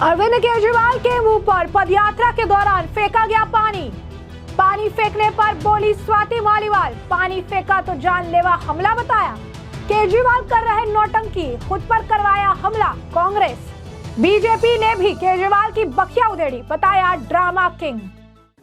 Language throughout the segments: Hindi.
अरविंद केजरीवाल के मुंह पर पदयात्रा के दौरान फेंका गया पानी। पानी फेंकने पर बोली स्वाति मालीवाल, पानी फेंका तो जानलेवा हमला बताया। केजरीवाल कर रहे नौटंकी, खुद पर करवाया हमला कांग्रेस। बीजेपी ने भी केजरीवाल की बखिया उधेड़ी, बताया ड्रामा किंग।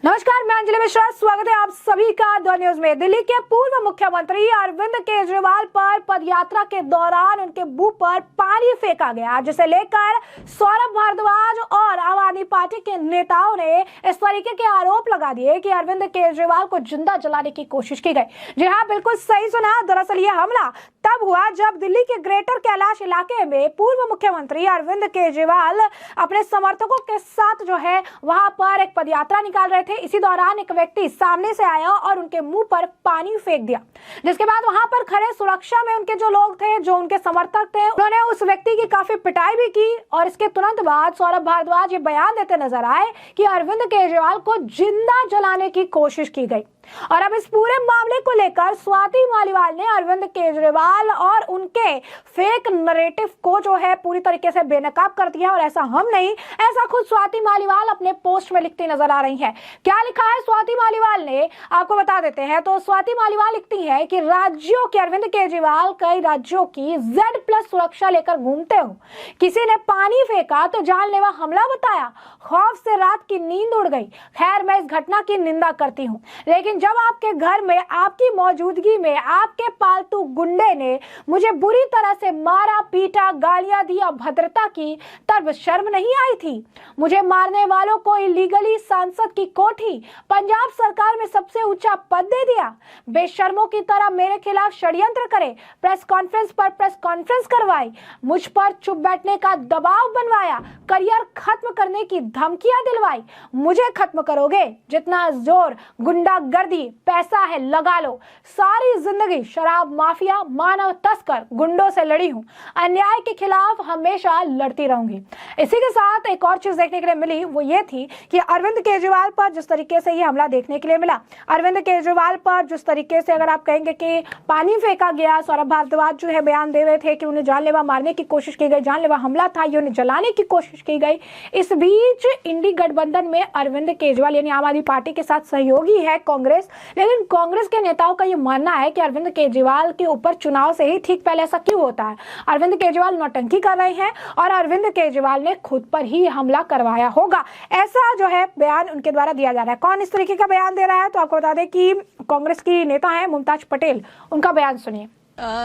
नमस्कार, मैं अंजलि मिश्रा, स्वागत है आप सभी का द न्यूज में। दिल्ली के पूर्व मुख्यमंत्री अरविंद केजरीवाल पर पदयात्रा के दौरान उनके मुंह पर पानी फेंका गया, जिसे लेकर सौरभ भारद्वाज और आम आदमी पार्टी के नेताओं ने इस तरीके के आरोप लगा दिए कि अरविंद केजरीवाल को जिंदा जलाने की कोशिश की गई। जी हाँ, बिल्कुल सही सुना। दरअसल ये हमला तब हुआ जब दिल्ली के ग्रेटर कैलाश इलाके में पूर्व मुख्यमंत्री अरविंद केजरीवाल अपने समर्थकों के साथ जो है वहां पर एक पदयात्रा निकाल रहे थे। इसी दौरान एक व्यक्ति सामने से आया और उनके मुंह पर पानी फेंक दिया, जिसके बाद वहां पर खड़े सुरक्षा में उनके जो लोग थे, जो उनके समर्थक थे, उन्होंने उस व्यक्ति की काफी पिटाई भी की। और इसके तुरंत बाद सौरभ भारद्वाज ये बयान देते नजर आए कि अरविंद केजरीवाल को जिंदा जलाने की कोशिश की गई। और अब इस पूरे मामले को लेकर स्वाति मालीवाल ने अरविंद केजरीवाल और उनके फेक नरेटिव को जो है पूरी तरीके से बेनकाब कर दिया। और ऐसा हम नहीं, ऐसा खुद स्वाति मालीवाल अपने पोस्ट में लिखती नजर आ रही हैं। क्या लिखा है स्वाति मालीवाल ने, आपको बता देते हैं। तो स्वाति मालीवाल लिखती है कि राज्यों के अरविंद केजरीवाल कई राज्यों की Z+ सुरक्षा लेकर घूमते हो, किसी ने पानी फेंका तो जानलेवा हमला बताया, खौफ से रात की नींद उड़ गई। खैर, मैं इस घटना की निंदा करती हूँ, लेकिन जब आपके घर में आपकी मौजूदगी में आपके पालतू गुंडे ने मुझे बुरी तरह से मारा, पीटा, गालियां दी और भद्रता की, तब शर्म नहीं आई थी? मुझे मारने वालों को इलीगली सांसद की कोठी, पंजाब सरकार में सबसे ऊंचा पद दे दिया। बेशर्मों की तरह मेरे खिलाफ षड्यंत्र करे, प्रेस कॉन्फ्रेंस पर प्रेस कॉन्फ्रेंस करवाई, मुझ पर चुप बैठने का दबाव बनवाया, करियर खत्म करने की धमकियां दिलवाई। मुझे खत्म करोगे? जितना जोर गुंडागर्दी पैसा है लगा लो। सारी जिंदगी शराब माफिया, मानव तस्कर, गुंडों से लड़ी हूं, अन्याय के खिलाफ हमेशा लड़ती रहूंगी। इसी के साथ एक और चीज देखने के लिए मिली, वो ये थी कि अरविंद केजरीवाल पर जिस तरीके से ये हमला देखने के लिए मिला, अरविंद केजरीवाल पर जिस तरीके से अगर आप कहेंगे कि पानी फेंका गया, सौरभ भारद्वाज जो है बयान दे रहे थे कि उन्हें जानलेवा मारने की कोशिश की गई, जानलेवा हमला था, ये उन्हें जलाने की कोशिश की गई। इस बीच इंडी गठबंधन में अरविंद केजरीवाल यानी आम आदमी पार्टी के साथ सहयोगी है कांग्रेस, लेकिन कांग्रेस के नेताओं का यह मानना है कि अरविंद केजरीवाल के ऊपर चुनाव से ही ठीक पहले ऐसा क्यों होता है? अरविंद केजरीवाल नौटंकी कर रहे हैं और अरविंद केजरीवाल ने खुद पर ही हमला करवाया होगा, ऐसा जो है बयान उनके द्वारा दिया जा रहा है। कौन इस तरीके का बयान दे रहा है? तो आपको बता दें कि कांग्रेस की नेता है मुमताज पटेल, उनका बयान सुनिए।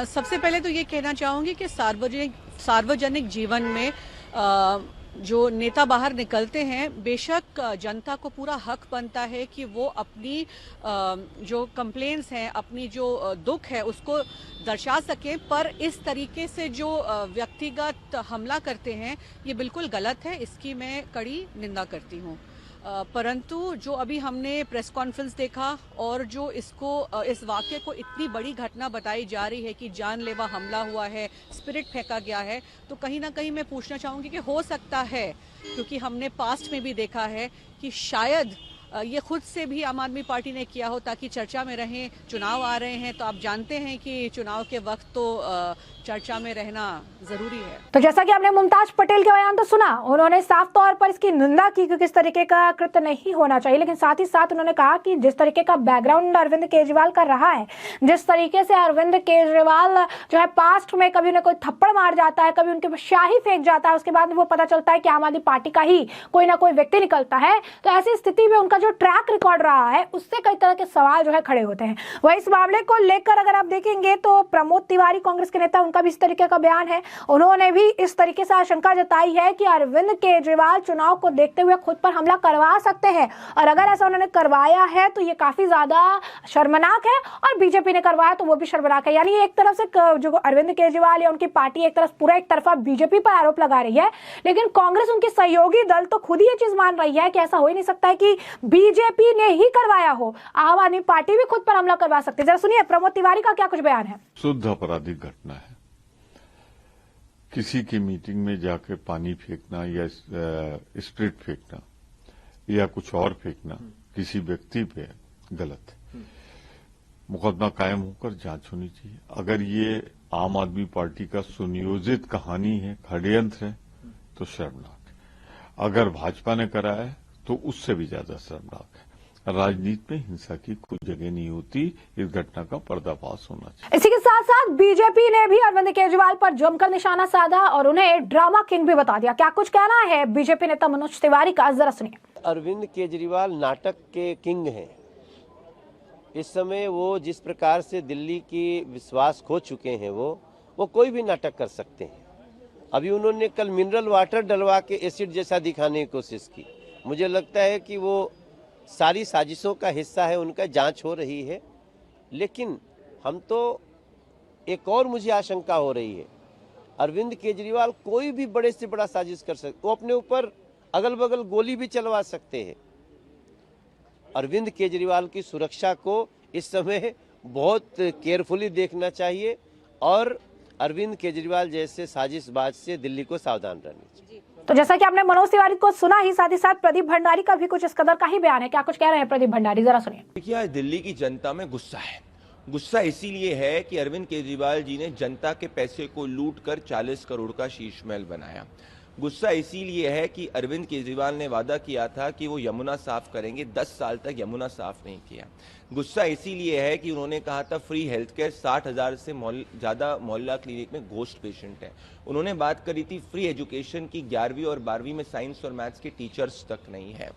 सबसे पहले तो ये कहना चाहूंगी कि सार्वजनिक जीवन में जो नेता बाहर निकलते हैं, बेशक जनता को पूरा हक बनता है कि वो अपनी जो कंप्लेंट्स हैं, अपनी जो दुख है उसको दर्शा सकें, पर इस तरीके से जो व्यक्तिगत हमला करते हैं ये बिल्कुल गलत है। इसकी मैं कड़ी निंदा करती हूँ। परंतु जो अभी हमने प्रेस कॉन्फ्रेंस देखा और जो इस वाक़ये को इतनी बड़ी घटना बताई जा रही है कि जानलेवा हमला हुआ है, स्पिरिट फेंका गया है, तो कहीं ना कहीं मैं पूछना चाहूँगी कि हो सकता है, क्योंकि हमने पास्ट में भी देखा है कि शायद ये खुद से भी आम आदमी पार्टी ने किया हो ताकि चर्चा में रहें। चुनाव आ रहे हैं तो आप जानते हैं कि चुनाव के वक्त तो चर्चा में रहना जरूरी है। तो जैसा कि आपने मुमताज पटेल के बयान तो सुना, उन्होंने साफ तौर पर इसकी निंदा की क्योंकि इस तरीके का कृत्य नहीं होना चाहिए, लेकिन साथ ही साथ उन्होंने कहा कि जिस तरीके का बैकग्राउंड अरविंद केजरीवाल का रहा है, जिस तरीके से अरविंद केजरीवाल जो है पास्ट में कभी उन्हें कोई थप्पड़ मार जाता है, कभी उनके शाही फेंक जाता है, उसके बाद वो पता चलता है कि आम आदमी पार्टी का ही कोई ना कोई व्यक्ति निकलता है, तो ऐसी स्थिति में उनका जो ट्रैक रिकॉर्ड रहा है उससे कई तरह के सवाल जो है खड़े होते हैं। वही इस मामले को लेकर अगर आप देखेंगे तो प्रमोद तिवारी कांग्रेस के नेता, उनका भी इस तरीके का बयान है। उन्होंने भी इस तरीके से आशंका जताई है कि अरविंद केजरीवाल चुनाव को देखते हुए खुद पर हमला करवा सकते हैं, और अगर ऐसा उन्होंने करवाया है तो ये काफी ज्यादा शर्मनाक है, और बीजेपी ने करवाया तो वो भी शर्मनाक है। यानी एक तरफ से जो अरविंद केजरीवाल या उनकी पार्टी एक तरफ पूरा एक तरफा बीजेपी पर आरोप लगा रही है, लेकिन कांग्रेस उनकी सहयोगी दल तो खुद ही ये चीज मान रही है कि ऐसा हो ही नहीं सकता है कि बीजेपी ने ही करवाया हो, आम आदमी पार्टी भी खुद पर हमला करवा सकती है। जरा सुनिए प्रमोद तिवारी का क्या कुछ बयान है। शुद्ध आपराधिक घटना है। किसी की मीटिंग में जाकर पानी फेंकना या स्प्रिट फेंकना या कुछ और फेंकना किसी व्यक्ति पे गलत है। मुकदमा कायम होकर जांच होनी चाहिए। अगर ये आम आदमी पार्टी का सुनियोजित कहानी है, षड्यंत्र है, तो शर्मनाक है। अगर भाजपा ने करा है तो उससे भी ज्यादा शर्मनाक है। राजनीति में हिंसा की कोई जगह नहीं होती। इस घटना का पर्दाफाश होना चाहिए। इसी के साथ साथ बीजेपी ने भी अरविंद केजरीवाल पर जमकर निशाना साधा और उन्हें ड्रामा किंग भी बता दिया। क्या कुछ कहना है बीजेपी नेता मनोज तिवारी का, जरा सुनिए। अरविंद केजरीवाल नाटक के किंग हैं। इस समय वो जिस प्रकार से दिल्ली की विश्वास खो चुके हैं, वो कोई भी नाटक कर सकते हैं। अभी उन्होंने कल मिनरल वाटर डलवा के एसिड जैसा दिखाने की कोशिश की। मुझे लगता है कि वो सारी साजिशों का हिस्सा है, उनका जांच हो रही है। लेकिन हम तो एक और मुझे आशंका हो रही है, अरविंद केजरीवाल कोई भी बड़े से बड़ा साजिश कर सकते, वो अपने ऊपर अगल बगल गोली भी चलवा सकते हैं। अरविंद केजरीवाल की सुरक्षा को इस समय बहुत केयरफुली देखना चाहिए और अरविंद केजरीवाल जैसे साजिशबाज से दिल्ली को सावधान रहना चाहिए। तो जैसा कि आपने मनोज तिवारी को सुना ही, साथ ही साथ प्रदीप भंडारी का भी कुछ इस कदर का ही बयान है। क्या कुछ कह रहे हैं प्रदीप भंडारी, जरा सुनिए। देखिए, आज दिल्ली की जनता में गुस्सा है। गुस्सा इसीलिए है कि अरविंद केजरीवाल जी ने जनता के पैसे को लूट कर 40 करोड़ का शीश महल बनाया। गुस्सा इसीलिए है कि अरविंद केजरीवाल ने वादा किया था कि वो यमुना साफ करेंगे, 10 साल तक यमुना साफ नहीं किया। गुस्सा इसीलिए है कि उन्होंने कहा था फ्री हेल्थ केयर, 60,000 से ज़्यादा मोहल्ला क्लिनिक में घोस्ट पेशेंट हैं। उन्होंने बात करी थी फ्री एजुकेशन की, 11वीं और 12वीं में साइंस और मैथ्स के टीचर्स तक नहीं है।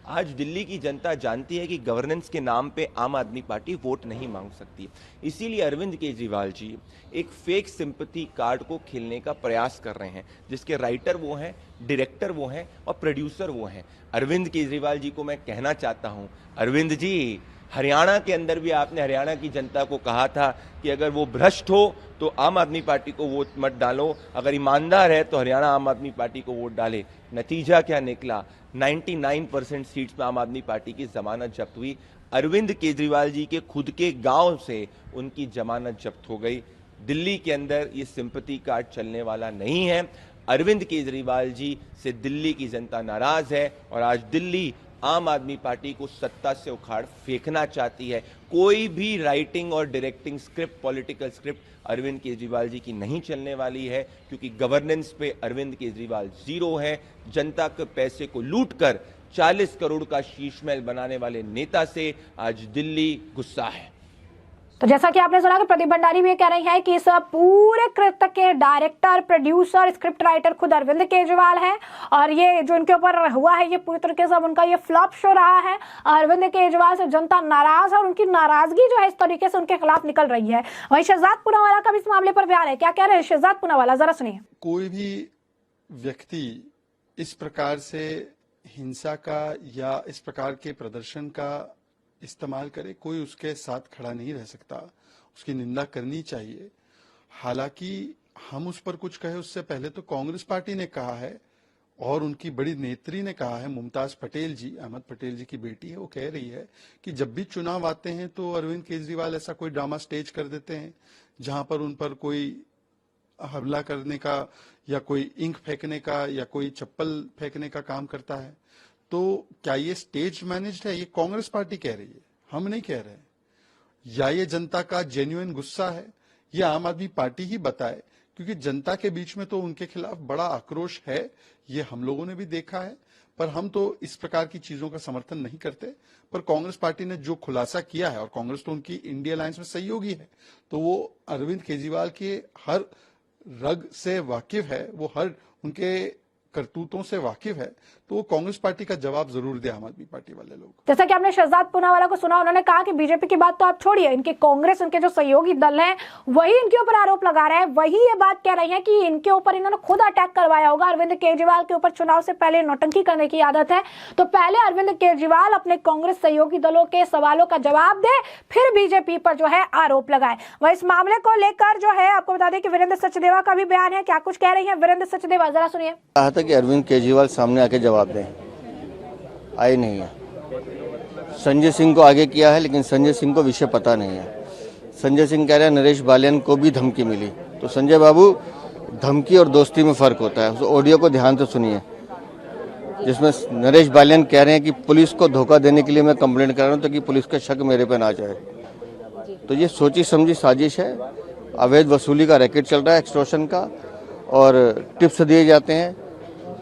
आज दिल्ली की जनता जानती है कि गवर्नेंस के नाम पे आम आदमी पार्टी वोट नहीं मांग सकती। इसीलिए अरविंद केजरीवाल जी एक फेक सिंपैथी कार्ड को खेलने का प्रयास कर रहे हैं, जिसके राइटर वो हैं, डायरेक्टर वो हैं और प्रोड्यूसर वो हैं। अरविंद केजरीवाल जी को मैं कहना चाहता हूं, अरविंद जी, हरियाणा के अंदर भी आपने हरियाणा की जनता को कहा था कि अगर वो भ्रष्ट हो तो आम आदमी पार्टी को वोट मत डालो, अगर ईमानदार है तो हरियाणा आम आदमी पार्टी को वोट डाले। नतीजा क्या निकला? 99% सीट्स में आम आदमी पार्टी की जमानत जब्त हुई। अरविंद केजरीवाल जी के खुद के गांव से उनकी जमानत जब्त हो गई। दिल्ली के अंदर ये सिंपैथी कार्ड चलने वाला नहीं है। अरविंद केजरीवाल जी से दिल्ली की जनता नाराज है और आज दिल्ली आम आदमी पार्टी को सत्ता से उखाड़ फेंकना चाहती है। कोई भी राइटिंग और directing script, political script Arvind Kejriwal ji की नहीं चलने वाली है, क्योंकि गवर्नेंस पे अरविंद केजरीवाल जीरो है। जनता के पैसे को लूटकर 40 करोड़ का शीश महल बनाने वाले नेता से आज दिल्ली गुस्सा है। तो जैसा कि आपने सुना कि प्रदीप भंडारी भी ये कह रही है कि इस पूरे कृत्य के डायरेक्टर, प्रोड्यूसर, स्क्रिप्ट राइटर खुद अरविंद केजरीवाल है और ये जो इनके ऊपर हुआ है, ये पूरी तरीके से उनका ये फ्लॉप शो रहा है। अरविंद केजरीवाल से जनता नाराज है और उनकी नाराजगी जो है इस तरीके से उनके खिलाफ निकल रही है। वहीं शहजाद पूनावाला का भी इस मामले पर बयान है। क्या कह रहे हैं शहजाद पूनावाला, जरा सुनिए। कोई भी व्यक्ति इस प्रकार से हिंसा का या इस प्रकार के प्रदर्शन का इस्तेमाल करे, कोई उसके साथ खड़ा नहीं रह सकता, उसकी निंदा करनी चाहिए। हालांकि हम उस पर कुछ कहे उससे पहले तो कांग्रेस पार्टी ने कहा है और उनकी बड़ी नेत्री ने कहा है, मुमताज पटेल जी, अहमद पटेल जी की बेटी है, वो कह रही है कि जब भी चुनाव आते हैं तो अरविंद केजरीवाल ऐसा कोई ड्रामा स्टेज कर देते हैं जहां पर उन पर कोई हमला करने का या कोई इंक फेंकने का या कोई चप्पल फेंकने का काम करता है। तो क्या ये स्टेज मैनेज्ड है? ये कांग्रेस पार्टी कह रही है, हम नहीं कह रहे। या ये जनता का जेन्युइन गुस्सा है, ये आम आदमी पार्टी ही बताए, क्योंकि जनता के बीच में तो उनके खिलाफ बड़ा आक्रोश है, ये हम लोगों ने भी देखा है। पर हम तो इस प्रकार की चीजों का समर्थन नहीं करते। पर कांग्रेस पार्टी ने जो खुलासा किया है, और कांग्रेस तो उनकी इंडिया अलायंस में सहयोगी है, तो वो अरविंद केजरीवाल के हर रग से वाकिफ है, वो हर उनके करतूतों से वाकिफ है, तो वो कांग्रेस पार्टी का जवाब जरूर दे आम आदमी पार्टी वाले लोग। जैसा कि आपने शहजाद पूनावाला को सुना, उन्होंने कहा कि बीजेपी की बात तो आप छोड़िए, इनकी कांग्रेस, उनके जो सहयोगी दल हैं वही इनके ऊपर आरोप लगा रहे हैं, वही ये बात कह रही है कि इनके ऊपर इन्होंने खुद अटैक करवाया होगा। अरविंद केजरीवाल के ऊपर चुनाव से पहले नौटंकी करने की आदत है, तो पहले अरविंद केजरीवाल अपने कांग्रेस सहयोगी दलों के सवालों का जवाब दे, फिर बीजेपी पर जो है आरोप लगाए। वह इस मामले को लेकर जो है आपको बता दें कि वीरेंद्र सचदेवा का भी बयान है। क्या कुछ कह रही है वीरेंद्र सचदेवा, जरा सुनिए। कहा था कि अरविंद केजरीवाल सामने आके जवाब दें, आए नहीं है। संजय सिंह को आगे किया है, लेकिन संजय सिंह को विषय पता नहीं है। संजय सिंह कह रहे हैं नरेश बालियान को भी धमकी मिली, तो संजय बाबू, धमकी और दोस्ती में फर्क होता है। उस ऑडियो को ध्यान से सुनिए, जिसमें नरेश बालियान कह रहे हैं कि पुलिस को धोखा देने के लिए मैं कंप्लेंट कर रहा हूं ताकि पुलिस का शक मेरे पे ना जाए। तो ये सोची समझी साजिश है। अवैध वसूली का रैकेट चल रहा है, एक्सटॉर्शन का, और टिप्स दिए जाते हैं।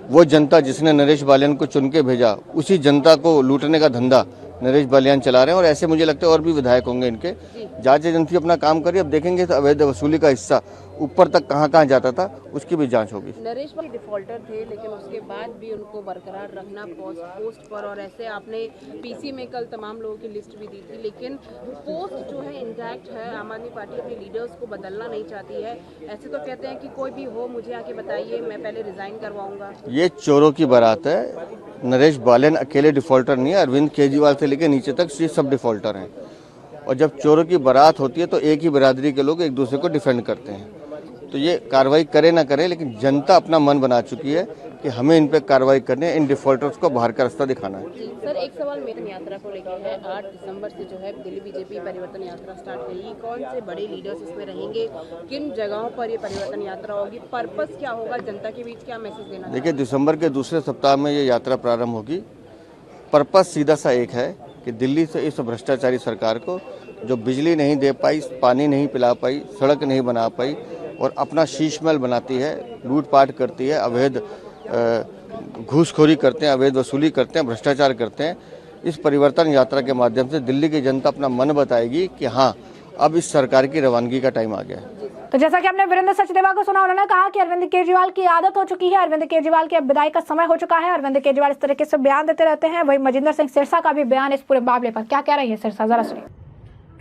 वो जनता जिसने नरेश बालियान को चुन के भेजा, उसी जनता को लूटने का धंधा नरेश बालियान चला रहे हैं। और ऐसे मुझे लगता है और भी विधायक होंगे इनके। जांच एजेंसी अपना काम करी, अब देखेंगे तो अवैध वसूली का हिस्सा ऊपर तक कहाँ जाता था, उसकी भी जांच होगी। नरेश भाई डिफॉल्टर थे, लेकिन उसके बाद भी उनको बरकरार रखना पोस्ट पर, और ऐसे आपने पीसी में कल तमाम लोगों की लिस्ट भी दी थी, लेकिन पोस्ट जो है इंटैक्ट है। आम आदमी पार्टी अपने लीडर्स को बदलना नहीं चाहती है। ऐसे तो कहते हैं कि कोई भी हो मुझे आके बताइए, मैं पहले रिजाइन करवाऊंगा। ये चोरों की बारात है। नरेश बालियान अकेले डिफॉल्टर नहीं है, अरविंद केजरीवाल से लेकर नीचे तक सब डिफॉल्टर हैं। और जब चोरों की बारात होती है तो एक ही बिरादरी के लोग एक दूसरे को डिफेंड करते हैं। तो ये कार्रवाई करे ना करे, लेकिन जनता अपना मन बना चुकी है कि हमें इन पे कार्रवाई करनी है, इन डिफॉल्टर्स को बाहर का रास्ता दिखाना है। सर, एक सवाल मेरी यात्रा को लेकर है। 8 दिसंबर से जो है दिल्ली बीजेपी परिवर्तन यात्रा स्टार्ट करेगी। कौन से बड़े लीडर्स इसमें रहेंगे, किन जगहों पर ये परिवर्तन यात्रा होगी, पर्पस क्या होगा, जनता के बीच क्या मैसेज देना? देखिए, दिसंबर के दूसरे सप्ताह में ये यात्रा प्रारंभ होगी। पर्पस सीधा सा एक है कि दिल्ली से इस भ्रष्टाचारी सरकार को, जो बिजली नहीं दे पाई, पानी नहीं पिला पाई, सड़क नहीं बना पाई और अपना शीशमहल बनाती है, लूटपाट करती है, अवैध घूसखोरी करते हैं, अवैध वसूली करते हैं, भ्रष्टाचार करते हैं, इस परिवर्तन यात्रा के माध्यम से दिल्ली की जनता अपना मन बताएगी कि हाँ, अब इस सरकार की रवानगी का टाइम आ गया है। तो जैसा कि आपने वीरेंद्र सचदेवा को सुना, उन्होंने कहा कि अरविंद केजरीवाल की आदत हो चुकी है, अरविंद केजरीवाल की अब विदाई का समय हो चुका है। अरविंद केजरीवाल इस तरीके से बयान देते रहते हैं। वही मजिंदर सिंह सिरसा का भी बयान इस पूरे मामले पर क्या कह रही है सिरसा, जरा सुनिए।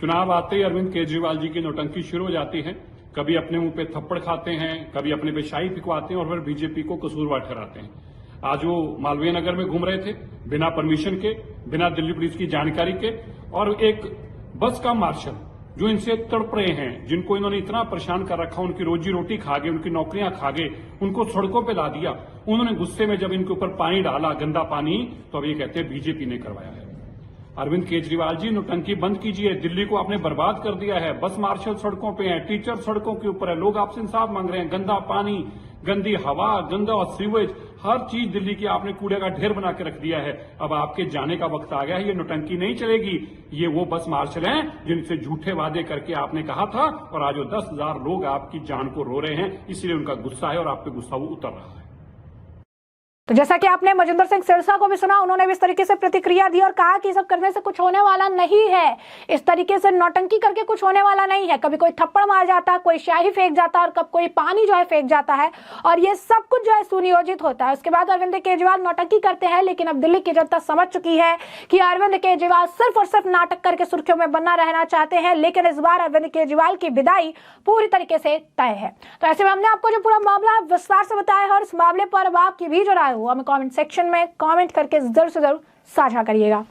चुनाव आते ही अरविंद केजरीवाल जी की नौटंकी शुरू हो जाती है। कभी अपने मुंह पे थप्पड़ खाते हैं, कभी अपने पे शाही फिकवाते हैं और फिर बीजेपी को कसूरवार ठहराते हैं। आज वो मालवीय नगर में घूम रहे थे बिना परमिशन के, बिना दिल्ली पुलिस की जानकारी के, और एक बस का मार्शल जो इनसे तड़प रहे हैं, जिनको इन्होंने इतना परेशान कर रखा, उनकी रोजी रोटी खा गए, उनकी नौकरियां खा गए, उनको सड़कों पे ला दिया। उन्होंने गुस्से में जब इनके ऊपर पानी डाला, गंदा पानी, तो अब ये कहते हैं बीजेपी ने करवाया है। अरविंद केजरीवाल जी, नौटंकी बंद कीजिए। दिल्ली को आपने बर्बाद कर दिया है। बस मार्शल सड़कों पे हैं, टीचर सड़कों के ऊपर है, लोग आपसे इंसाफ मांग रहे हैं। गंदा पानी, गंदी हवा, गंदा सीवेज, हर चीज दिल्ली की आपने कूड़े का ढेर बना के रख दिया है। अब आपके जाने का वक्त आ गया है। ये नौटंकी नहीं चलेगी। ये वो बस मार्शल हैं जिनसे झूठे वादे करके आपने कहा था, और आज वो 10,000 लोग आपकी जान को रो रहे हैं। इसलिए उनका गुस्सा है और आप पे गुस्सा वो उतर रहा है। तो जैसा कि आपने मजिंदर सिंह सिरसा को भी सुना, उन्होंने भी इस तरीके से प्रतिक्रिया दी और कहा कि सब करने से कुछ होने वाला नहीं है, इस तरीके से नौटंकी करके कुछ होने वाला नहीं है। कभी कोई थप्पड़ मार जाता है, कोई स्याही फेंक जाता है और कब कोई पानी जो है फेंक जाता है, और ये सब कुछ जो है सुनियोजित होता है। उसके बाद अरविंद केजरीवाल नौटंकी करते हैं, लेकिन अब दिल्ली की जनता समझ चुकी है कि अरविंद केजरीवाल सिर्फ और सिर्फ नाटक करके सुर्खियों में बना रहना चाहते हैं। लेकिन इस बार अरविंद केजरीवाल की विदाई पूरी तरीके से तय है। तो ऐसे में हमने आपको जो पूरा मामला विस्तार से बताया है, और इस मामले पर अब आपकी भी जो राय हो हमें कमेंट सेक्शन में कमेंट करके जरूर से जरूर साझा करिएगा।